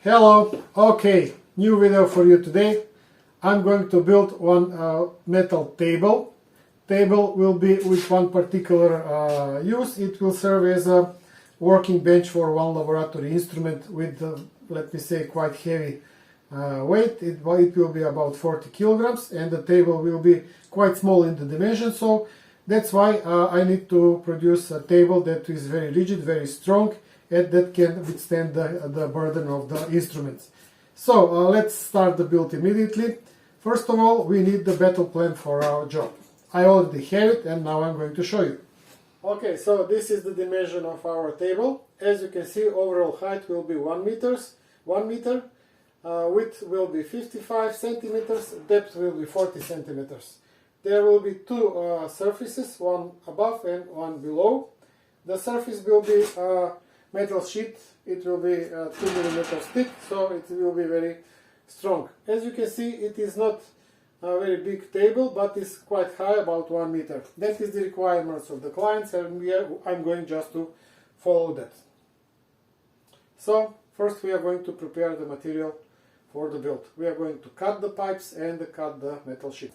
Hello, okay, new video for you today. I'm going to build one metal table. Table will be with one particular use. It will serve as a working bench for one laboratory instrument with, let me say, quite heavy weight. It will be about 40 kilograms and the table will be quite small in the dimension, so that's why I need to produce a table that is very rigid, very strong, and that can withstand the burden of the instruments. So let's start the build immediately. First of all, we need the battle plan for our job. I already have it and now I'm going to show you. Okay, so this is the dimension of our table. As you can see, overall height will be 1 meter, width will be 55 centimeters, depth will be 40 centimeters. There will be two surfaces, one above and one below. The surface will be metal sheet. It will be 2 millimeters thick, so it will be very strong. As you can see, it is not a very big table, but it's quite high, about 1 meter. That is the requirements of the clients, and I'm going just to follow that. So first we are going to prepare the material for the build. We are going to cut the pipes and cut the metal sheet.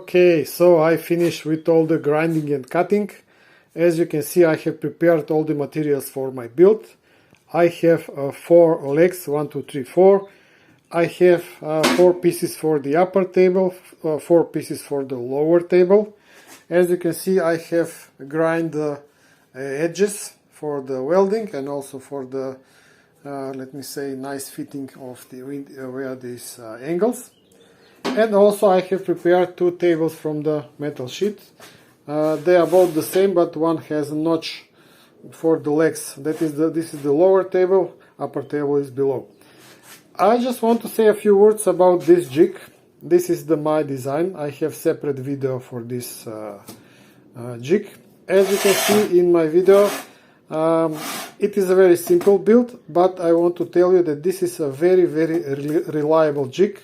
Okay, so I finished with all the grinding and cutting. As you can see, I have prepared all the materials for my build. I have 4 legs, 1, 2, 3, 4. I have 4 pieces for the upper table, 4 pieces for the lower table. As you can see, I have grind the edges for the welding and also for the, let me say, nice fitting of the where these angles. And also I have prepared 2 tables from the metal sheet. They are both the same, but one has a notch for the legs. This is the lower table, upper table is below. I just want to say a few words about this jig. This is my design. I have separate video for this jig. As you can see in my video, it is a very simple build, but I want to tell you that this is a very reliable jig.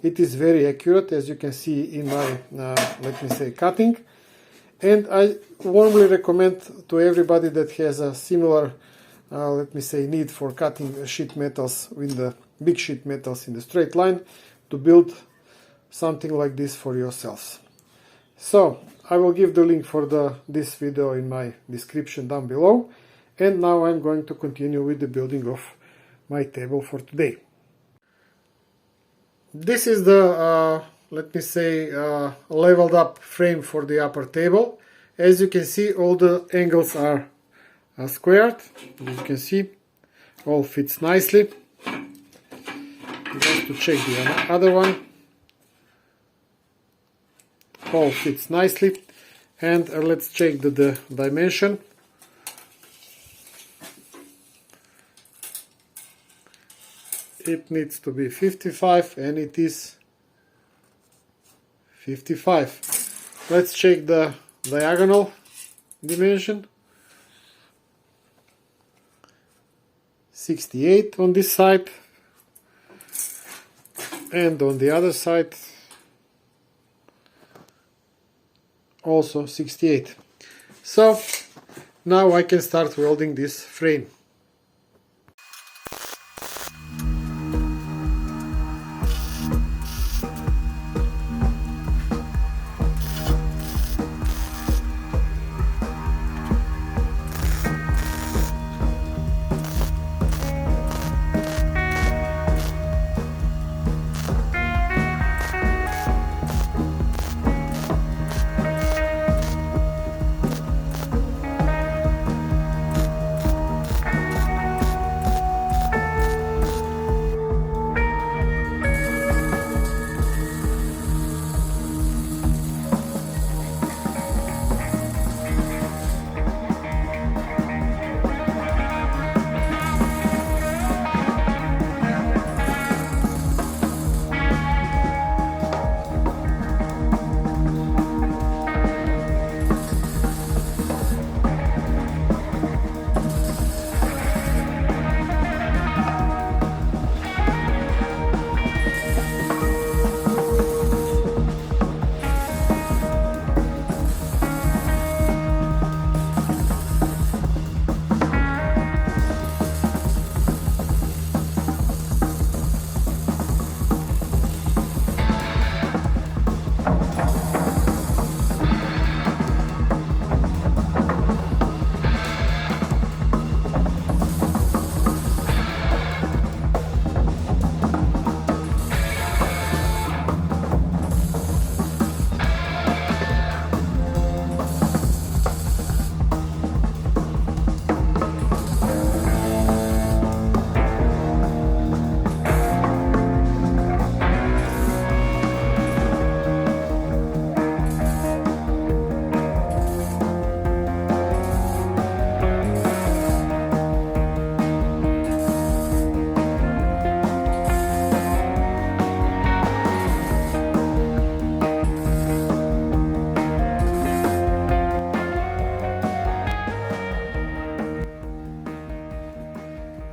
It is very accurate, as you can see in my, let me say, cutting. And I warmly recommend to everybody that has a similar, let me say, need for cutting sheet metals with the big sheet metals in the straight line to build something like this for yourselves. So I will give the link for this video in my description down below. And now I'm going to continue with the building of my table for today. This is the, let me say, leveled up frame for the upper table. As you can see, all the angles are squared. As you can see, all fits nicely. Just to check the other one. All fits nicely. And let's check the dimension. It needs to be 55 and it is 55. Let's check the diagonal dimension. 68 on this side and on the other side also 68. So now I can start welding this frame.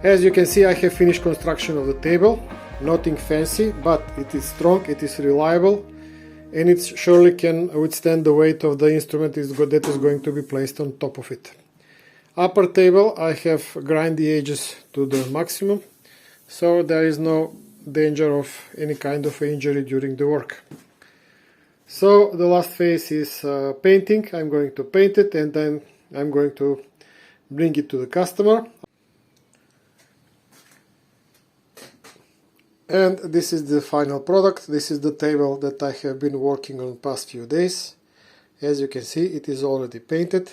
As you can see, I have finished construction of the table. Nothing fancy, but it is strong, it is reliable, and it surely can withstand the weight of the instrument that is going to be placed on top of it. Upper table, I have grind the edges to the maximum, so there is no danger of any kind of injury during the work. So the last phase is painting. I'm going to paint it and then I'm going to bring it to the customer. And this is the final product. This is the table that I have been working on past few days. As you can see, it is already painted.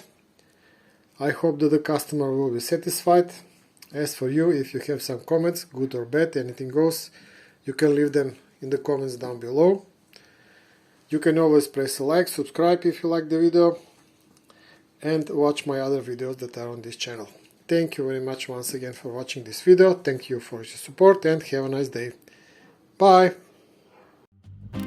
I hope that the customer will be satisfied. As for you, if you have some comments, good or bad, anything goes, you can leave them in the comments down below. You can always press a like, subscribe if you like the video, and watch my other videos that are on this channel. Thank you very much once again for watching this video. Thank you for your support and have a nice day. Bye! In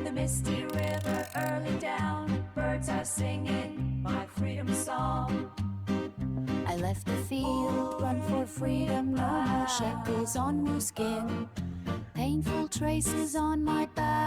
the misty river early down, birds are singing my freedom song. I left the field, run for freedom, no more shackles on your skin, painful traces on my back.